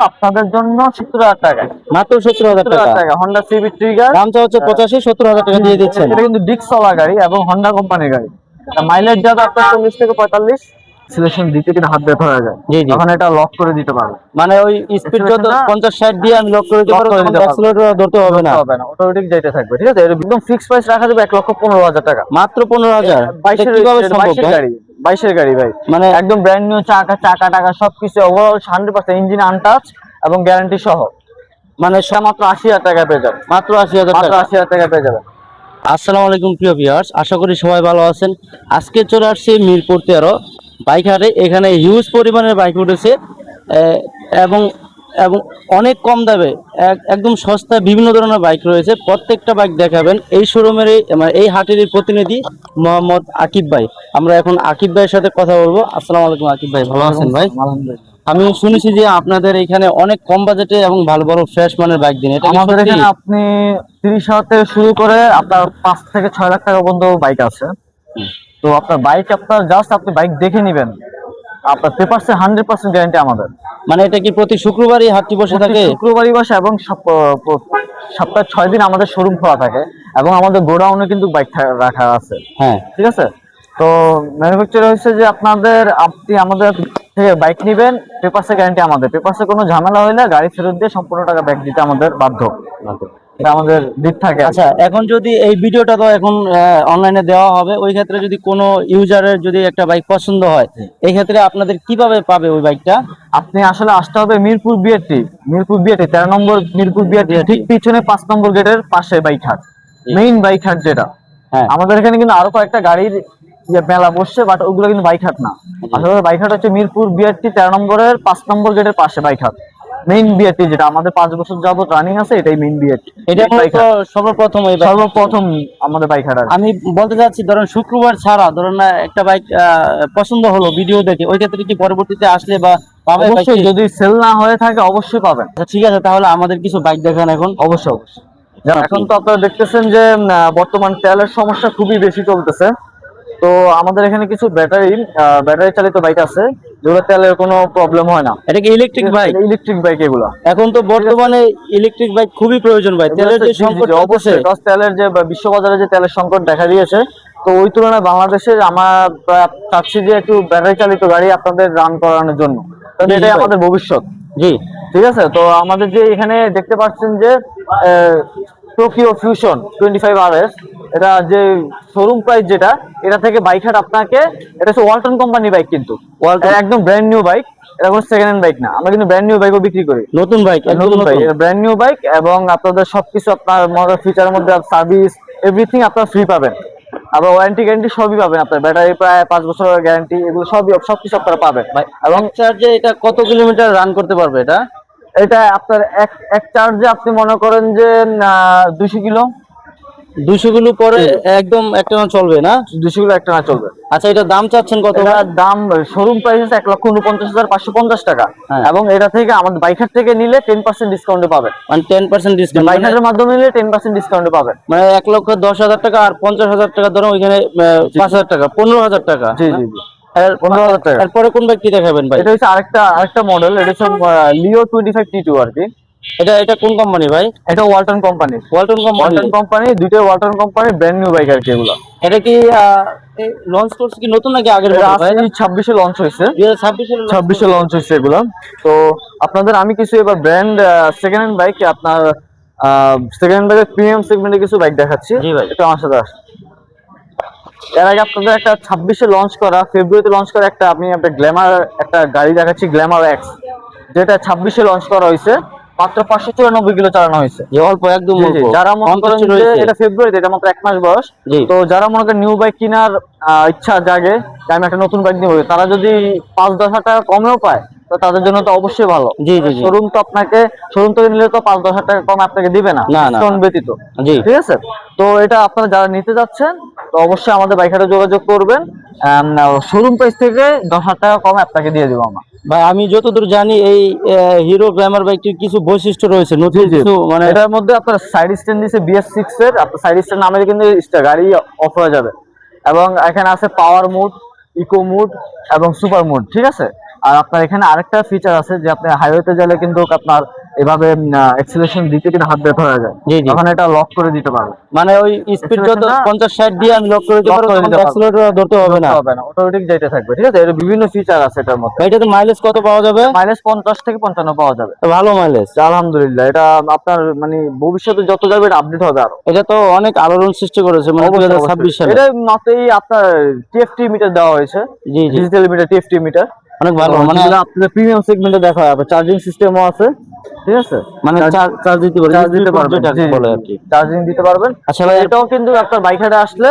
আপনাদের জন্য 70,000 টাকা, মাত্র 70,000 টাকা। হন্ডা সিবি ট্রিগার, দামটা হচ্ছে 85-70,000 টাকা দিয়ে দিচ্ছেন। এটা কিন্তু ডিক্স চলা গাড়ি এবং হন্ডা কোম্পানির গাড়ি। মাইলেজ যাবে আপনার 40 থেকে 45। সিলেকশন দিতে কিন্তু হাত ব্যথা হয়ে যায়, জি জি, তখন এটা লক করে দিতে পারবে। মানে ওই স্পিড যত 50-60 দিয়ে আমি লক করে দিতে পারবো, অ্যাক্সিলারেটর ধরতে হবে না, অটোমেটিক যেতে থাকবে। ঠিক আছে, একদম ফিক্সড প্রাইস রাখা যাবে 1,15,000 টাকা। মাত্র 15,000। 22 কিভাবে সম্ভব ভাই? গাড়ি, 22 গাড়ি ভাই, মানে একদম ব্র্যান্ড নিউ, চাকা টাকা সবকিছু ওভারঅল 100%, ইঞ্জিন আনটাচ এবং গ্যারান্টি সহ। মানে মাত্র 80,000 টাকা পেয়ে যাবেন। মাত্র 80,000 মাত্র টাকা। 80,000 টাকা পেয়ে যাবেন। আসসালামু আলাইকুম প্রিয় ভিউয়ার্স, আশা করি সবাই ভালো আছেন। আজকে চলে আসছি মিরপুর 13 বাইক হাটে। এখানে হিউজ পরিমাণের বাইক উঠেছে এবং এবং অনেক কম দামে, একদম সস্তা বিভিন্ন ধরনের বাইক রয়েছে। প্রত্যেকটা বাইক দেখাবেন এই শোরুমের, মানে এই হাটের প্রতিনিধি মোহাম্মদ আকিব ভাই। আমরা এখন আকিব ভাইয়ের সাথে কথা বলবো। আসসালামু আলাইকুম আকিব ভাই, ভালো আছেন ভাই? আলহামদুলিল্লাহ। আমি শুনেছি যে আপনাদের এখানে অনেক কম বাজেটে এবং ভালো ভালো ফ্রেশ মানের বাইক দিন, এটা কি আমাদের সত্যি? এখানে আপনি 30,000 থেকে শুরু করে আপনার 5 থেকে 6 লাখ টাকা পর্যন্ত বাইক আছে। তো আপনার বাইক, আপনার জাস্ট আপনি বাইক দেখে নেবেন, আপনার পেপারসে 100% গ্যারান্টি আমাদের। মানে এটা কি প্রতি শুক্রবারই হাটটি বসে থাকে? শুক্রবারই বসে এবং সপ্তাহে 6 দিন আমাদের শোরুম খোলা থাকে এবং আমাদের গোডাউনে কিন্তু বাইক রাখা আছে। হ্যাঁ, ঠিক আছে। তো ম্যানুফ্যাকচার হচ্ছে যে আপনি আমাদের থেকে বাইক নেবেন, পেপারসে গ্যারান্টি আমাদের। পেপারসে কোনো ঝামেলা হলে গাড়ি ফেরত দিয়ে সম্পূর্ণ টাকা ব্যাক দিতে আমাদের বাধ্য, এটা আমাদের দিক থাকে। আচ্ছা, এখন যদি এই ভিডিওটা তো এখন অনলাইনে দেওয়া হবে, ওই ক্ষেত্রে যদি কোনো ইউজারের যদি একটা বাইক পছন্দ হয়, এই ক্ষেত্রে আপনাদের কিভাবে পাবে ওই বাইকটা? আপনি আসলে আসতে হবে মিরপুর বিআরটি, 13 নম্বর মিরপুর বিআরটি ঠিক পিছনে 5 নম্বর গেটের পাশে বাইক হাট, মেইন বাইক হাট যেটা। হ্যাঁ, আমাদের এখানে কিন্তু আরো কয়েকটা গাড়ির মেলা বসছে, বাট ওগুলো কিন্তু বাইক হাট না। আসলে বাইক হাট হচ্ছে মিরপুর বিআরটি 13 নম্বরের 5 নম্বর গেটের পাশে বাইক হাট, মেইন বিআরটি যেটা আমাদের 5 বছর যাবত রানিং আছে, এটাই মেইন বিআরটি। এটা সর্বপ্রথম আমাদের বাইক হাট। আমি বলতে চাচ্ছি, ধরুন শুক্রবার ছাড়া ধরুন না একটা বাইক পছন্দ হলো ভিডিও দেখে, ওই ক্ষেত্রে কি পরবর্তীতে আসলে বা পাবে? অবশ্যই, যদি সেল না হয়ে থাকে অবশ্যই পাবেন। আচ্ছা ঠিক আছে, তাহলে আমাদের কিছু বাইক দেখান এখন। অবশ্যই। এখন তো আপনারা দেখতেছেন যে বর্তমান তেলের সমস্যা খুবই বেশি চলতেছে। তো আমাদের এখানে কিছু ব্যাটারি চালিত বাইক আছে, যেগুলো তেলের কোনো প্রবলেম হয় না। এটা কি ইলেকট্রিক বাইক? ইলেকট্রিক বাইক এগুলো। এখন তো বর্তমানে ইলেকট্রিক বাইক খুবই প্রয়োজন ভাই, তেলের যে সংকট অবশ্যই, তেলের যে বিশ্ববাজারে যে তেলের সংকট দেখা দিয়েছে, তো ওই তুলনায় বাংলাদেশে আমরা চাচ্ছি যে একটু ব্যাটারি চালিত গাড়ি আপনাদের রান করানোর জন্য, কারণ এটাই আমাদের ভবিষ্যৎ। জি ঠিক আছে। তো আমাদের যে এখানে দেখতে পাচ্ছেন যে টোকিও ফিউশন 25RS, এটা যে শোরুম প্রাইস যেটা, এটা থেকে বাইক হাট আপনাকে, এটা হচ্ছে ওয়ালটন কোম্পানি বাইক, কিন্তু একদম ব্র্যান্ড নিউ বাইক, এটা কোনো সেকেন্ড হ্যান্ড বাইক না। আমরা কিন্তু ব্র্যান্ড নিউ বাইকও বিক্রি করি, নতুন বাইক, নতুন বাইক, ব্র্যান্ড নিউ বাইক। এবং আপনাদের সবকিছু আপনার ফিচারের মধ্যে সার্ভিস এভরিথিং আপনার ফ্রি পাবেন, আবার ওয়ারেন্টি গ্যারান্টি সবই পাবেন। আপনার ব্যাটারি প্রায় 5 বছরের গ্যারান্টি, এগুলো সবকিছু আপনারা পাবেন। এবং চার্জে এটা কত কিলোমিটার রান করতে পারবে? এটা আপনার এক চার্জে আপনি মনে করেন যে 200 কিলো। 200 কিলো পরে একদম একটানা চলবে না? 200 কিলো একটানা চলবে। আচ্ছা, এটা দাম চাচ্ছেন কত? দাম শোরুম প্রাইস আছে 1,49,550 টাকা, এবং এটা থেকে আমাদের বাইক হাট থেকে নিলে 10% ডিসকাউন্টে পাবেন। মানে 10% ডিসকাউন্ট, বাইক হাটের মাধ্যমে নিলে 10% ডিসকাউন্টে পাবেন। মানে 1,10,000 টাকা আর 50,000 টাকা ধরো, ওইখানে 5,000 টাকা, 15,000 টাকা। জি জি জি, 15,000 টাকা। এরপরে কোন বাইক কি দেখাবেন ভাই? এটা হচ্ছে আরেকটা মডেল, এটা হচ্ছে লিও 25T2 আর কি। এটা কোন কোম্পানি ভাই? এটা ওয়ালটন কোম্পানি। দুইটা Walton company brand new bike আর কি এগুলো। এটা কি লঞ্চ করছে কি নতুন নাকি আগের মডেল ভাই? 26 এ লঞ্চ হয়েছে, 2026 এ লঞ্চ হয়েছে এগুলো। তো আপনাদের আমি কিছু এবার ব্র্যান্ড সেকেন্ড হ্যান্ড বাইক, আপনার সেকেন্ড হ্যান্ড বাইকের প্রিমিয়াম সেগমেন্টে কিছু বাইক দেখাচ্ছি। জি ভাই, এটা আমার সাথে আসুন। এর আগে আপনাদের একটা 26 এ লঞ্চ করা, ফেব্রুয়ারিতে লঞ্চ করা একটা গ্ল্যামার একটা গাড়ি দেখাচ্ছি, গ্ল্যামার এক্স, যেটা 26 এ লঞ্চ করা হয়েছে। মাত্র 594 কিলো চালানো হয়েছে, অল্প, একদম অল্প। যারা মনে করেন যে এটা ফেব্রুয়ারিতে, এটা মাত্র 1 মাস বয়স, তো যারা মনে করেন নিউ বাইক কেনার ইচ্ছা জাগে যে আমি একটা নতুন বাইক নিব, তারা যদি 5-10 হাজার টাকা কমেও পায়, তো তাদের জন্য তো অবশ্যই ভালো। শোরুম থেকে নিলে তো 5-10 হাজার টাকা কম আপনাকে দিবে না, ডিসকাউন্ট ব্যতীত। ঠিক আছে। তো এটা আপনারা যারা নিতে যাচ্ছেন, তো অবশ্যই আমাদের বাইক হাটে যোগাযোগ করবেন। শোরুম প্রাইস থেকে 10,000 টাকা কমে আপনাকে দিয়ে দেবো আমরা। ভাই আমি যতদূর জানি এই হিরো গ্ল্যামার বাইকটির কিছু বৈশিষ্ট্য রয়েছে নতুন কিছু, মানে এটার মধ্যে আপনার সাইড স্ট্যান্ড দিয়েছে BS6 এর, আপনার সাইড স্ট্যান্ড নামে কিন্তু গাড়ি অফ হয়ে যাবে। এবং এখানে আছে পাওয়ার মোড, ইকো মোড এবং সুপার মোড। ঠিক আছে। আর আপনার এখানে আরেকটা ফিচার আছে যে আপনি হাইওয়েতে গেলে কিন্তু আপনার এভাবে অ্যাক্সিলারেশন দিতে কিন্তু হাত দিয়ে ধরা যায়, জি জি। তখন এটা লক করে দিতে পারবে। মানে ওই স্পিড যত Acceleration-টা 50-60 দিয়ে আমি লক করে দিতে lock পারবো, করে তখন দিতে পারবো। অ্যাক্সিলারেটর ধরতে হবে না। অটোমেটিক যেতে থাকবে, ঠিক আছে। এর বিভিন্ন ফিচার আছে এটার মধ্যে। ভাই এটাতে মাইলেজ কত পাওয়া যাবে? মাইলেজ 50 থেকে 55 পাওয়া যাবে। তো ভালো মাইলেজ। আলহামদুলিল্লাহ, এটা আপনার মানে ভবিষ্যতে যত যাবে এটা আপডেট হবে আরো। এটা তো অনেক আলোড়ন সৃষ্টি করেছে মানে অবশ্যই, 2026 সালে। এটা মাত্রই আপনার টিএফটি মিটার দেওয়া হয়েছে, জি জি, ডিজিটাল মিটার, টিএফটি মিটার। অনেক ভালো। মানে আপনার প্রিমিয়াম সেগমেন্টে দেখা হবে, চার্জিং সিস্টেমও আছে, ঠিক আছে। মানে চার্জ দিতে পারবেন, চার্জ দিতে পারবেন, যেটাকে বলে আর কি। চার্জিং দিতে পারবেন। আচ্ছা ভাই, এটাও কিন্তু আপনার বাইক হাটে আসলে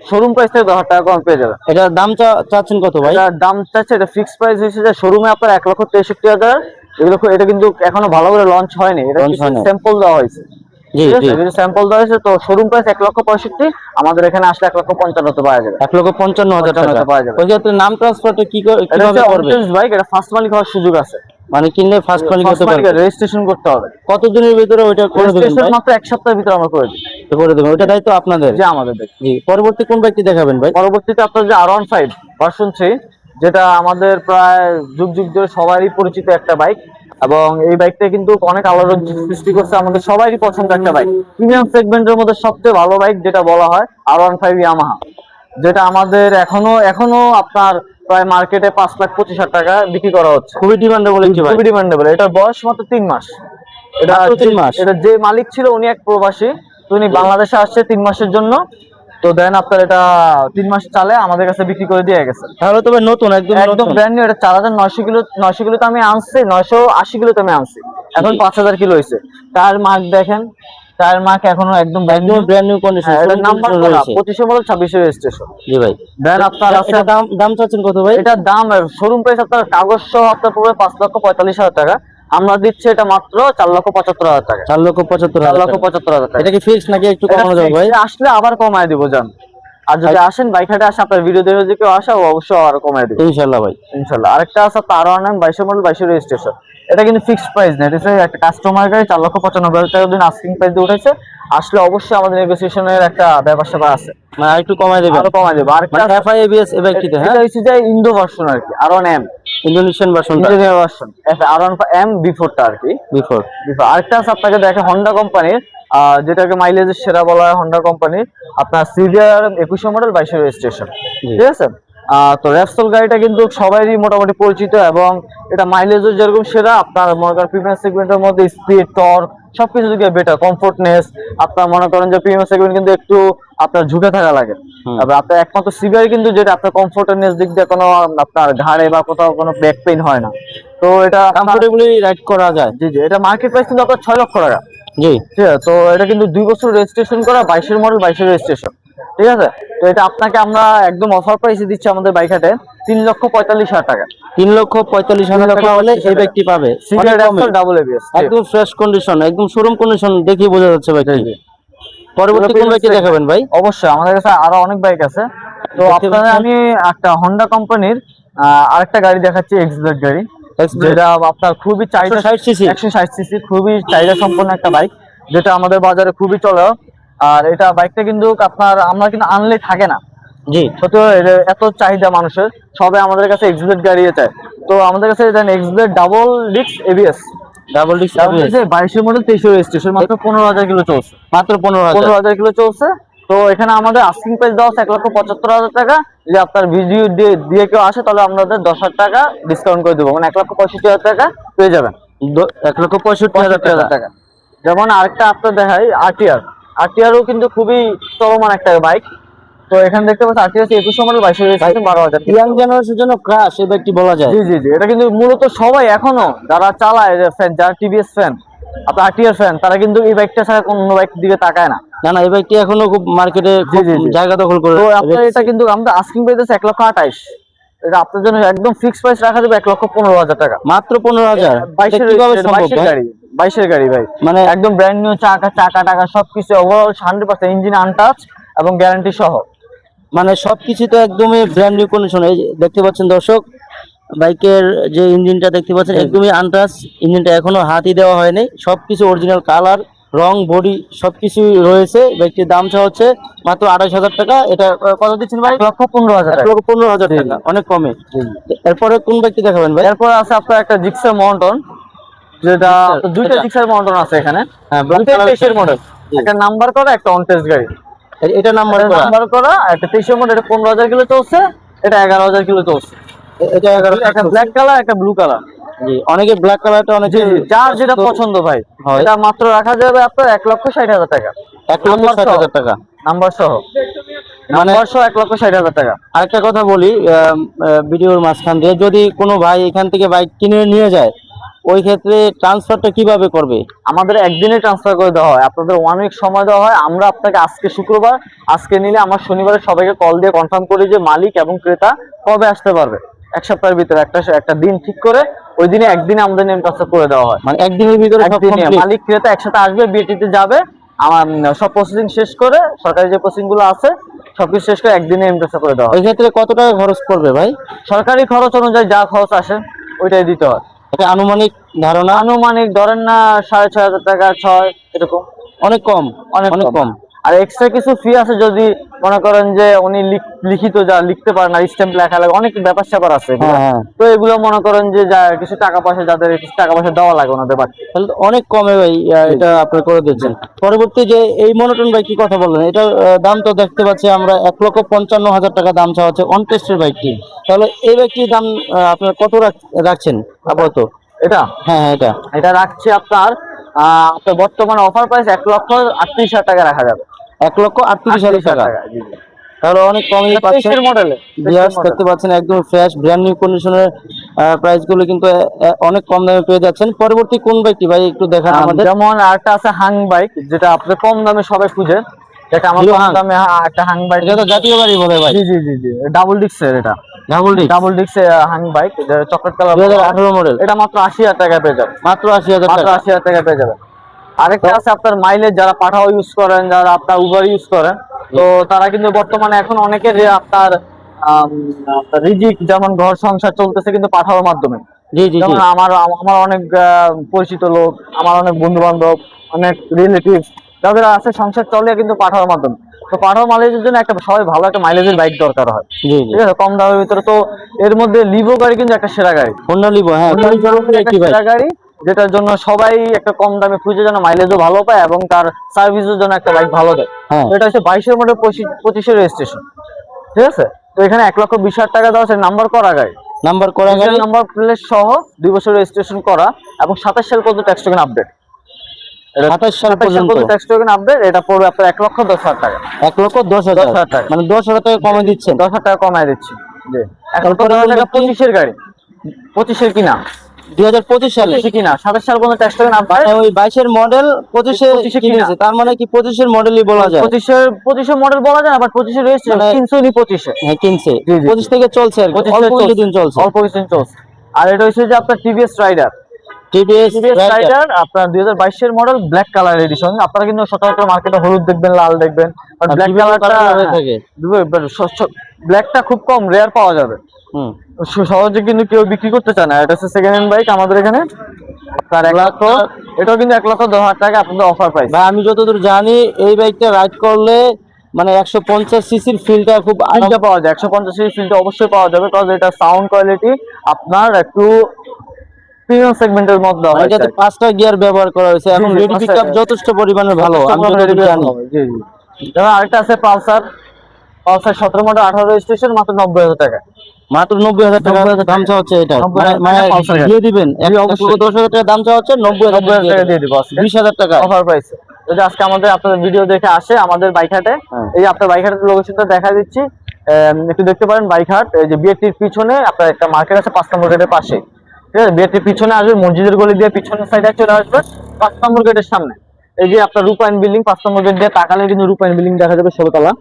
শোরুম প্রাইস থেকে 10,000 টাকা কম পেয়ে যাবেন। এটার দাম চাচ্ছেন কত ভাই? এটার দাম চাচ্ছে, এটা ফিক্স প্রাইস হয়েছে যে শোরুমে আপনার 1,63,000। এগুলো এটা কিন্তু এখনো ভালো করে লঞ্চ হয়নি, এটা স্যাম্পল দেওয়া হয়েছে। জি জি, স্যাম্পল দেওয়া হয়েছে, তো শোরুম প্রাইস 1,65,000। আমাদের এখানে আসলে 1,55,000 তে পাওয়া যাবে। 1,55,000 টাকা পাওয়া যাবে। ওই ক্ষেত্রে নাম ট্রান্সফারটা কিভাবে করবে? বাইক, এটা ফার্স্ট মালিক হওয়ার সুযোগ আছে, মানে কিনলে ফার্স্ট মালিক হতে পারবে। রেজিস্ট্রেশন করতে হবে। কত দিনের ভিতরে ওইটা করে দেবেন ভাই? মাত্র 1 সপ্তাহের ভিতরে আমরা করে দিই। তো করে দেবেন, ওইটা দায়িত্ব আপনাদের। যে আমাদের দেখ। জি, পরবর্তী কোন ব্যক্তি দেখাবেন ভাই? পরবর্তীতে আপনার যে R15 ভার্সন 3, যেটা আমাদের প্রায় যুগ যুগ ধরে সবারই পরিচিত একটা বাইক, এবং এই বাইকটা কিন্তু অনেক আলোড়ন সৃষ্টি করছে, আমাদের সবারই পছন্দ একটা বাইক। প্রিমিয়াম সেগমেন্টের মধ্যে সবচেয়ে ভালো বাইক যেটা বলা হয় R15 ইয়ামাহা, যেটা আমাদের এখনো আপনার প্রায় মার্কেটে 5,25,000 টাকা বিক্রি করা হচ্ছে। খুবই ডিমান্ডেবল একটি ভাই। খুবই ডিমান্ডেবল। এটার বয়স মাত্র 3 মাস। এটা মাত্র 3 মাস। এটা যে মালিক ছিল উনি এক প্রবাসী, তো উনি বাংলাদেশে আসছে 3 মাসের জন্য। তো দেন আপনার এটা 3 মাস চালে আমাদের কাছে বিক্রি করে দিয়ে গেছে। তাহলে তো ভাই নতুন, একদম একদম ব্র্যান্ড নিউ। এটা 4,900 কিলো, 900 কিলোতে আমি আনছি, 980 কিলোতে আমি আনছি, এখন 5,000 কিলো হয়েছে। টায়ার মার্ক দেখেন, টায়ার মার্ক এখনো একদম ব্র্যান্ড নিউ কন্ডিশন। এটা নাম্বার করা 25 মডেল, 26 রেজিস্ট্রেশন। জি ভাই। দেন আপনার আছে, এটা দাম চাচ্ছেন কত ভাই? এটার দাম শোরুম প্রাইস আপনার কাগজ সহ আপনার পড়বে 5,45,000 টাকা। আমরা দিচ্ছি এটা মাত্র 4,75,000 টাকা। 4,75,000 টাকা। এটা কি ফিক্স নাকি একটু কমানো যাবে ভাই? আসলে আবার কমায় দিব জান। আর যদি আসেন বাইক হাটে আসে, আপনার ভিডিও দেখে যদি কেউ আসে, অবশ্যই আরো কমায় দেব ইনশাআল্লাহ ভাই, ইনশাআল্লাহ। আরেকটা আছে তারও আনেন 22 মডেল, 22 রেজিস্ট্রেশন। এটা কিন্তু ফিক্সড প্রাইস না, এটা একটা কাস্টমার গাড়ি। 4,95,000 টাকা দিন আস্কিং প্রাইস দিয়ে উঠেছে। আসলে অবশ্যই আমাদের নেগোসিয়েশনের একটা ব্যবস্থা আছে, মানে একটু কমায় দেবেন। আরো কমায় দেব। আরেকটা FI ABS এ ব্যক্তিতে, হ্যাঁ, এটা হচ্ছে যে ইন্দো ভার্সন আর কি, R1 M ইন্দোনেশিয়ান ভার্সনটা, ইন্দোনেশিয়ান ভার্সন, R1 M বিফোরটা আর কি। বিফোর। আরেকটা আছে আপনাকে দেখে হন্ডা কোম্পানির, যেটাকে মাইলেজের সেরা বলা হয় হন্ডা কোম্পানির, আপনার সিভিআর 21 মডেল, 22 রেজিস্ট্রেশন, ঠিক আছে। তো র্যাপসল গাড়িটা কিন্তু সবারই মোটামুটি পরিচিত, এবং এটা মাইলেজও যেরকম সেরা, আপনার মনে করেন প্রিমিয়াম সেগমেন্টের মধ্যে স্পিড, টর্ক সবকিছু দিকে বেটার, কমফোর্টনেস। আপনার মনে করেন যে প্রিমিয়াম সেগমেন্ট কিন্তু একটু আপনার ঝুঁকে থাকা লাগে, তবে আপনার একমাত্র সিভিআর কিন্তু যেটা আপনার কমফোর্টনেস দিক দিয়ে কোনো আপনার ঘাড়ে বা কোথাও কোনো ব্যাক পেইন হয় না। তো এটা কমফোর্টেবলি রাইড করা যায়। জি জি, এটা মার্কেট প্রাইস কিন্তু আপনার 6 লক্ষ টাকা। জি, ঠিক আছে। তো এটা কিন্তু 2 বছর রেজিস্ট্রেশন করা, 22 মডেল, 22 রেজিস্ট্রেশন, ঠিক আছে। তো এটা আপনাকে আমরা একদম অফার প্রাইসে দিচ্ছি আমাদের বাইক হাটে 3,45,000 টাকা। 3,45,000 টাকা হলে এই ব্যক্তি পাবে ডাবল এবিএস, একদম ফ্রেশ কন্ডিশন, একদম শোরুম কন্ডিশন দেখেই বোঝা যাচ্ছে ভাই। পরবর্তী কোন বাইকটি দেখাবেন ভাই? অবশ্যই আমাদের কাছে আরো অনেক বাইক আছে। তো আপনাদের আমি একটা হন্ডা কোম্পানির আরেকটা গাড়ি দেখাচ্ছি, এক্সব্লেড গাড়ি, যেটা আপনার খুবই চাহিদা, 160 সিসি, খুবই চাহিদা সম্পন্ন একটা বাইক, যেটা আমাদের বাজারে খুবই চলে। আর এটা বাইকটা কিন্তু আপনার আমরা কিন্তু আনলে থাকে না। জি, তো এত চাহিদা মানুষের, সবাই আমাদের কাছে এক্সব্লেড গাড়ি চায়। তো আমাদের কাছে X-Blade double disc ABS, 22 model, 23 registration, মাত্র 15,000 কিলো চলছে, মাত্র 15,000 কিলো চলছে। তো এখানে আমাদের আস্কিং প্রাইস দেওয়া আছে 1,75,000 টাকা। যদি আপনার ভিডিও দিয়ে কেউ আসে, তাহলে আমাদের 10,000 টাকা ডিসকাউন্ট করে দেবো, মানে 1,65,000 টাকা পেয়ে যাবেন। 1,65,000 টাকা। যেমন আরেকটা আপনার দেখাই, আরটিআরও কিন্তু খুবই চলমান একটা বাইক। তো এখানে দেখতে পাচ্ছেন আরটিআর 21 মডেল, 22 রেজিস্ট্রেশন, 12,000। ইয়াং জেনারেশনের জন্য ক্রাশ এই ব্যক্তি বলা যায়। জি জি জি, এটা কিন্তু মূলত সবাই এখনো যারা চালায়, ফ্যান, যারা টিভিএস ফ্যান, আপনার আরটিআর ফ্যান, তারা কিন্তু এই বাইকটা ছাড়া কোনো বাইক দিকে তাকায় না। না, এই ব্যক্তি এখনো খুব মার্কেটে জায়গা দখল করে। তো আপনার এটা কিন্তু আমরা আস্কিং প্রাইস 1,28,000। এটা আপনার জন্য একদম ফিক্সড প্রাইস রাখা যাবে 1,15,000 টাকা, মাত্র 15,000। 22 গাড়ি ভাই, মানে একদম ব্র্যান্ড নিউ, চাকা টাকা সবকিছু ওভারঅল 100%, ইঞ্জিন আনটাচ এবং গ্যারান্টি সহ, মানে সবকিছু তো একদমই ব্র্যান্ড নিউ কন্ডিশন। এই দেখতে পাচ্ছেন দর্শক, বাইকের যে ইঞ্জিনটা দেখতে পাচ্ছেন একদমই আনটাচ, ইঞ্জিনটা এখনো হাতই দেওয়া হয়নি, সবকিছু অরিজিনাল কালার রং বডি সবকিছু রয়েছে। বাইকটির দাম চা হচ্ছে মাত্র 28,000 টাকা। এটা কত দিচ্ছেন ভাই? 1,15,000 টাকা। 1,15,000 টাকা, অনেক কমে। এরপরে কোন বাইকটি দেখাবেন ভাই? এরপর আছে আপনার একটা জিক্সার মন্টন, যেটা দুইটা জিক্সার মন্টন আছে এখানে। হ্যাঁ, দুইটাই 23 মডেল, একটা নাম্বার করা একটা অন টেস্ট গাড়ি। এটা নাম্বার করা একটা 23 মডেল, এটা 15,000 কিলো চলছে, এটা 11,000 কিলো চলছে। এটা একটা ব্ল্যাক কালার একটা ব্লু কালার। জি, অনেকে ব্ল্যাক কালারটা অনেকে যার যেটা পছন্দ ভাই, এটা মাত্র রাখা যাবে আপনার 1,60,000 টাকা। 1,60,000 টাকা নাম্বার সহ, নাম্বার সহ 1,60,000 টাকা। আরেকটা কথা বলি, ভিডিওর মাঝখান দিয়ে যদি কোনো ভাই এখান থেকে বাইক কিনে নিয়ে যায়, ওই ক্ষেত্রে ট্রান্সফারটা কিভাবে করবে? আমাদের একদিনে ট্রান্সফার করে দেওয়া হয়, আপনাদের 1 উইক সময় দেওয়া হয়। আমরা আপনাকে আজকে শুক্রবার, আজকে নিলে আমার শনিবারে সবাইকে কল দিয়ে কনফার্ম করি যে মালিক এবং ক্রেতা কবে আসতে পারবে। এক সপ্তাহের ভিতরে একটা দিন ঠিক করে ওই দিনে একদিনে আমাদের নেম ট্রান্সফার করে দেওয়া হয়। মানে একদিনের ভিতরে সব complete? মালিক ক্রেতা একসাথে আসবে, বিএটিতে যাবে, আমার সব প্রসেসিং শেষ করে, সরকারি যে প্রসেসিং গুলো আছে সবকিছু শেষ করে একদিনে নেম ট্রান্সফার করে দেওয়া হয়। ওই ক্ষেত্রে কত টাকা খরচ পড়বে ভাই? সরকারি খরচ অনুযায়ী যা খরচ আসে ওইটাই দিতে হয়। একটা আনুমানিক ধারণা? আনুমানিক ধরেন না 6,500 টাকা, 6 এরকম। অনেক কম, অনেক অনেক কম। আর এক্সট্রা কিছু ফি আছে, যদি মনে করেন যে উনি লিখিত যা লিখতে পারেন না, স্ট্যাম্প লেখা লাগে, অনেক ব্যাপার স্যাপার আছে এগুলো। তো এগুলো মনে করেন যে যা কিছু টাকা পয়সা, যাদের কিছু টাকা পয়সা দেওয়া লাগে ওনাদের বাড়তি। তাহলে তো অনেক কমে ভাই এটা আপনি করে দিচ্ছেন। পরবর্তী যে এই মনোটন বাইক কি কথা বললেন, এটা দাম তো দেখতে পাচ্ছি আমরা 1,55,000 টাকা দাম চাওয়া হচ্ছে অন টেস্টের বাইকটি। তাহলে এই বাইকটির দাম আপনার কত রাখছেন আপাতত? এটা হ্যাঁ হ্যাঁ, এটা রাখছি আপনার আপনার বর্তমানে অফার প্রাইস 1,38,000 টাকা রাখা যাবে। 1,38,000 টাকা। জি। তাহলে অনেক কমই পাচ্ছেন। 23 মডেলে ভিউয়ার্স দেখতে পাচ্ছেন একদম ফ্রেশ ব্র্যান্ড নিউ কন্ডিশনের প্রাইস গুলো কিন্তু অনেক কম দামে পেয়ে যাচ্ছেন। পরবর্তী কোন বাইকটি ভাই একটু দেখান আমাদের? যেমন আরেকটা আছে হাং বাইক, যেটা আপনি কম দামে সবাই খুঁজে, যেটা আমার Hero কম Hang। দামে একটা হাং বাইক। এটা তো জাতীয় গাড়ি বলে ভাই। জি, ডাবল ডিস্কের, এটা ডাবল ডিস্কের Hang bike, chocolate colour, 2018 model. এটা মাত্র 80,000 টাকা পেয়ে যাবে। মাত্র 80,000 মাত্র টাকা। 80,000 টাকা পেয়ে যাবে। আরেকটা আছে আপনার মাইলেজ, যারা পাঠাও ইউজ করেন, যারা আপনার উবার ইউজ করেন, তো তারা কিন্তু বর্তমানে এখন অনেকে যে আপনার রিজিক, যেমন ঘর সংসার চলতেছে কিন্তু পাঠাওয়ার মাধ্যমে। জি জি জি। যেমন আমার অনেক পরিচিত লোক, আমার অনেক বন্ধু বান্ধব, অনেক রিলেটিভস যাদের আছে, সংসার চলে কিন্তু পাঠাওয়ার মাধ্যমে। তো পাঠাও মাইলেজের জন্য একটা সবাই ভালো একটা মাইলেজের বাইক দরকার হয়, জি জি। ঠিক আছে, কম দামের ভিতরে। তো এর মধ্যে লিভো গাড়ি কিন্তু একটা সেরা গাড়ি। হোন্ডা লিভো, হ্যাঁ, একটা সেরা গাড়ি, যেটার জন্য সবাই একটা কম দামে খুঁজে, যেন মাইলেজও ভালো পায় এবং তার সার্ভিসের জন্য একটা বাইক ভালো দেয়। হ্যাঁ। তো এটা হচ্ছে 22-এর মডেল, 25-এর রেজিস্ট্রেশন, ঠিক আছে। তো এখানে 1,20,000 টাকা দেওয়া আছে, নাম্বার করা গাড়ি, নাম্বার করা গাড়ি, নাম্বার প্লেট সহ 2 বছর রেজিস্ট্রেশন করা, এবং 27 সাল পর্যন্ত ট্যাক্স টোকেন আপডেট। 27 সাল পর্যন্ত ট্যাক্স টোকেন আপডেট। এটা পড়বে আপনার 1,10,000 টাকা। 1,10,000 টাকা। মানে 10,000 টাকা কমে দিচ্ছেন। 10,000 টাকা কমায় দিচ্ছি। জি, 1,10,000 টাকা 25-এর গাড়ি, 25-এর কিনা, 2025 সালে 25 কিনা, 27 সাল পর্যন্ত ট্যাক্স টোকেন আপডেট। মানে ওই 22-এর মডেল 25-এ কিনেছে, তার মানে কি 25-এর মডেলই বলা যায়? 25-এর মডেল বলা যায় না, বাট 25-এর রেজিস্ট্রেশন, মানে 325-এ। হ্যাঁ, কিনছে। জি, জি, 25 থেকে চলছে আর কি, 25 অল্প কিছুদিন চলছে। অল্প কিছুদিন চলছে। আর এটা হচ্ছে যে আপনার টিভিএস রাইডার, টিভিএস রাইডার আপনার 2022-এর মডেল, ব্ল্যাক কালার এডিশন। আপনারা কিন্তু সচরাচর মার্কেটে হলুদ দেখবেন, লাল দেখবেন, আর ব্ল্যাক কালারটা হয়ে থাকে। ব্ল্যাকটা খুব কম রেয়ার পাওয়া যাবে, হুম। সহজে কিন্তু কেউ বিক্রি করতে চায় না। এটা হচ্ছে সেকেন্ড হ্যান্ড বাইক আমাদের এখানে, তার 1,00,000, এটাও কিন্তু 1,10,000 টাকা আপনাদের অফার প্রাইস। ভাই আমি যতদূর জানি এই বাইকটা রাইড করলে মানে 150 সিসির ফিলটা খুব ফিলটা পাওয়া যায়, 150 সিসি ফিলটা অবশ্যই পাওয়া যাবে, কারণ এটা সাউন্ড কোয়ালিটি আপনার একটু প্রিমিয়াম সেগমেন্টের মধ্যে হয়। এটাতে 5টা গিয়ার ব্যবহার করা হয়েছে, এখন রেডি পিকআপ যথেষ্ট পরিমাণে ভালো, আমি যতদূর জানি। জি জি। যেমন আরেকটা আছে পালসার 17 মডেল, 18 রেজিস্ট্রেশন, মাত্র 90,000 টাকা। মাত্র 90,000 টাকা দাম চাওয়া হচ্ছে এটা, মানে দিয়ে দিবেন 1,10,000 টাকা দাম চাওয়া হচ্ছে, 90,000 টাকা দিয়ে দিব, 20,000 টাকা অফার প্রাইস। যদি আজকে আমাদের আপনাদের ভিডিও দেখে আসে আমাদের বাইকহাটে, এই যে আপনার বাইকহাটের লোকেশনটা দেখা দিচ্ছি, একটু দেখতে পারেন। বাইকহাট, এই যে বিএটির পিছনে আপনার একটা মার্কেট আছে 5 নম্বর গেটের পাশে, ঠিক আছে। বিএটির পিছনে আসবে, মসজিদের গলি দিয়ে পিছনের সাইডে চলে আসবে, 5 নম্বর গেটের সামনে এই যে আপনার রূপায়ণ বিল্ডিং, 5 নম্বর গেট দিয়ে তাকালে কিন্তু রূপায়ণ বিল্ডিং দেখা যাবে 16 তলা।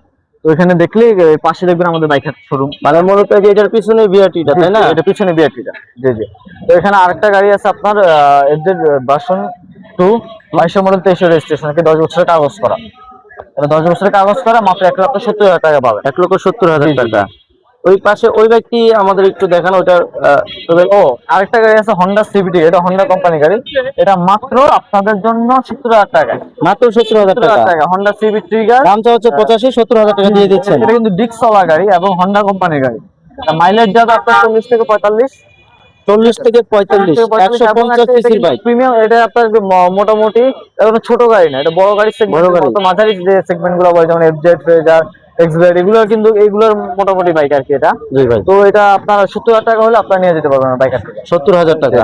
তো এখানে দেখলে পাশে দেখবেন আমাদের বাইকহাট শোরুম। মানে মূলত এটার পিছনে বিআরটিটা, তাই না? এটা পিছনে বিআরটিটা, জি জি। তো এখানে আরেকটা গাড়ি আছে আপনার, এদের ভার্সন 2, 22 মডেল, 23 রেজিস্ট্রেশন, 10 বছরের কাগজ করা। এটা 10 বছরের কাগজ করা, মাত্র 1,70,000 টাকা পাবে। 1,70,000 টাকা। ওই পাশে ওই ব্যক্তি আমাদের একটু দেখান ওইটা। ও আরেকটা গাড়ি আছে হন্ডা সিভিটি, এটা হন্ডা কোম্পানি গাড়ি। এটা মাত্র আপনাদের জন্য 70,000 টাকা। মাত্র 70,000 টাকা। হন্ডা সিভিট ট্রিগার, দামটা হচ্ছে 85-70,000 টাকা দিয়ে দিচ্ছেন। এটা কিন্তু ডিস্ক চলা গাড়ি এবং হন্ডা কোম্পানি গাড়ি। মাইলেজ যাবে আপনার 40 থেকে 45। 40 থেকে 45, 150 সিসির বাইক। প্রিমিয়াম, এটা আপনার মোটামুটি এটা ছোট গাড়ি না, এটা বড় গাড়ি সেগমেন্ট, বড় গাড়ি। তো মাঝারি যে সেগমেন্ট গুলো বলে যেমন এফজেড, ফ্রেজার, এক্সব্লেড, এগুলো কিন্তু এইগুলোর মোটামুটি বাইক আর কি এটা। জি ভাই। তো এটা আপনার 70,000 টাকা হলে আপনারা নিয়ে যেতে পারবেন বাইক থেকে। 70,000 টাকা।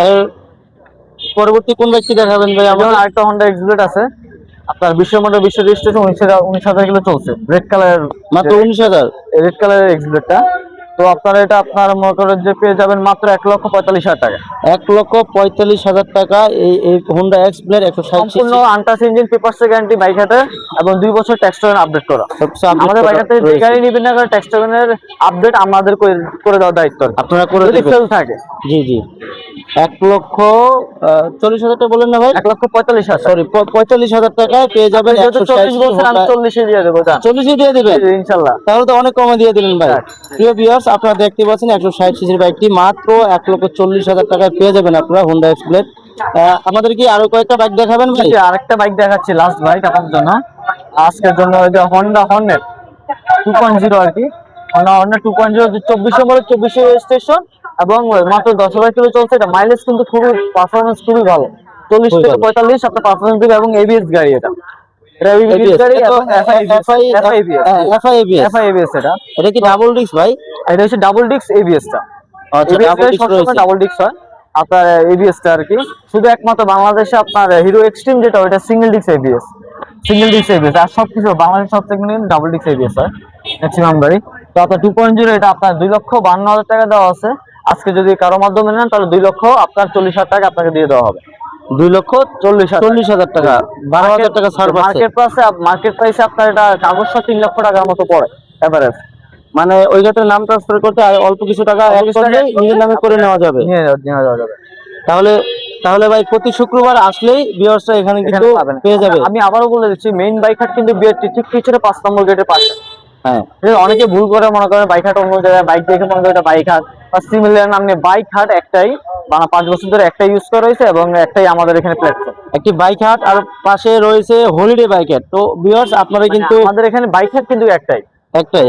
আর পরবর্তী কোন ব্যক্তি দেখাবেন ভাই? যেমন আরেকটা হন্ডা এক্সব্লেড আছে আপনার, বিশ্বের মধ্যে বিশ্ব রেজিস্ট্রেশন 19,000 কিলো চলছে, রেড কালার, মাত্র 19,000। রেড কালারের এক্সব্লেডটা। তো আপনারা এটা আপনার মনে করেন যে পেয়ে যাবেন মাত্র 1,45,000 টাকা। 1,45,000 টাকা এই হোন্ডা এক্সপ্লের 160 সম্পূর্ণ আনটাচ ইঞ্জিন, পেপারসে গ্যারান্টি বাইক হাতে, এবং 2 বছর ট্যাক্স টোকেন আপডেট করা। আমাদের বাইক হাতে যে গাড়ি নিবেন না ট্যাক্স টোকেনের আপডেট আমাদের করে দেওয়ার দায়িত্ব আপনারা করে যদি দিবেন। ফেল থাকে। জি জি। 1,40,000 টাকা বলেন না ভাই? 1,45,000, সরি 45,000 টাকায় পেয়ে যাবেন। 140 বছর আমি 40 দিয়ে দেবো, 40 দিয়ে দিবেন ইনশাল্লাহ। তাহলে তো অনেক কমে দিয়ে দিলেন ভাই। প্রিয় ভিউয়ার্স, আপনারা দেখতে পাচ্ছেন 160 সিসির বাইকটি মাত্র 1,40,000 টাকায় পেয়ে যাবেন আপনারা হোন্ডা এক্সপ্লেড। আমাদের কি আরো কয়েকটা বাইক দেখাবেন ভাই? আরেকটা বাইক দেখাচ্ছি, লাস্ট বাইক আপনার জন্য আজকের জন্য, এটা হন্ডা হর্নেট 2.0 আর কি। হন্ডা হর্নেট 2.0, 2400 মডেল, 2400 রেজিস্ট্রেশন, এবং মাত্র 10,000 কিলো চলছে। এটা মাইলেজ কিন্তু খুবই, পারফরমেন্স খুবই ভালো, 40 থেকে 45 আপনার পারফরমেন্স দিবে, এবং এবিএস গাড়ি এটা। এটা এবিএস গাড়ি, FIABS। এটা কি ডাবল ডিস্ক ভাই? এটা হচ্ছে ডাবল ডিস্ক এবিএস টা। আচ্ছা, ডাবল ডিস্ক রয়েছে। ডাবল ডিস্ক হয় আপনার এবিএস টা আর কি। শুধু একমাত্র বাংলাদেশে আপনার হিরো এক্সট্রিম যেটা, ওটা সিঙ্গেল ডিস্ক এবিএস, আর সবকিছু বাংলাদেশ সব সেগমেন্টে কিন্তু ডাবল ডিস্ক এবিএস হয় ম্যাক্সিমাম গাড়ি। তো আপনার 2.0 এটা আপনার 2,52,000 টাকা দেওয়া আছে। আজকে যদি কারো মাধ্যমে নেন তাহলে 2 লক্ষ আপনার 40,000 টাকা আপনাকে দিয়ে দেওয়া হবে। 2,40,000 টাকা, 12,000 টাকা ছাড় পাচ্ছে। মার্কেট প্রাইসে আপনার এটা কাগজটা 3 লক্ষ টাকার মতো পড়ে এভারেজ। মানে ওই ক্ষেত্রে নাম ট্রান্সফার করতে আর অল্প কিছু টাকা এক করলেই নিজের নামে করে নেওয়া যাবে। নিয়ে যাওয়া যাবে। তাহলে ভাই প্রতি শুক্রবার আসলেই ভিউয়ার্সরা এখানে কিন্তু পেয়ে যাবে। আমি আবারও বলে দিচ্ছি, মেইন বাইক হাট কিন্তু বিআরটি ঠিক পিছনে 5 নম্বর গেটের পাশে। হ্যাঁ, অনেকে ভুল করে মনে করেন বাইক হাট অন্য জায়গায়, বাইক দেখে মনে করে এটা বাইক হাট বা সিমিলার নামে। বাইক হাট একটাই, 5 বছর ধরে একটাই ইউজ করা হয়েছে, এবং একটাই আমাদের এখানে প্ল্যাটফর্ম। একটি বাইক হাট আর পাশে রয়েছে হলিডে বাইক হাট। তো ভিউয়ার্স আপনারা কিন্তু আমাদের এখানে বাইক হাট কিন্তু একটাই,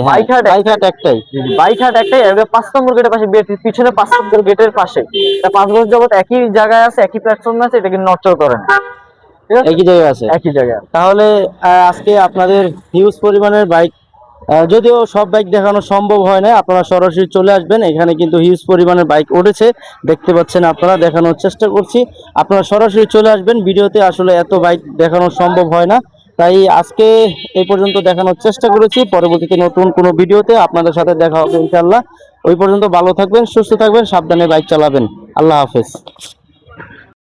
বাইক হাট একটাই। বাইক হাট একটাই, 5 নম্বর গেটের পাশে, পিছনে 5 নম্বর গেটের পাশে। এটা 5 বছর যাবত একই জায়গায় আছে, একই প্ল্যাটফর্মে আছে, এটা কিন্তু নড়চড় করে না, একই জায়গায় আছে, একই জায়গায়। তাহলে আজকে আপনাদের হিউজ পরিমাণের বাইক, যদিও সব বাইক দেখানো সম্ভব হয় না, আপনারা সরাসরি চলে আসবেন। এখানে কিন্তু হিউজ পরিমাণের বাইক উঠেছে, দেখতে পাচ্ছেন আপনারা, দেখানোর চেষ্টা করছি। আপনারা সরাসরি চলে আসবেন, ভিডিওতে আসলে এত বাইক দেখানো সম্ভব হয় না, তাই আজকে এই পর্যন্ত দেখানোর চেষ্টা করেছি। পরবর্তীতে নতুন কোনো ভিডিওতে আপনাদের সাথে দেখা হবে ইনশাআল্লাহ। ওই পর্যন্ত ভালো থাকবেন, সুস্থ থাকবেন, সাবধানে বাইক চালাবেন। আল্লাহ হাফেজ।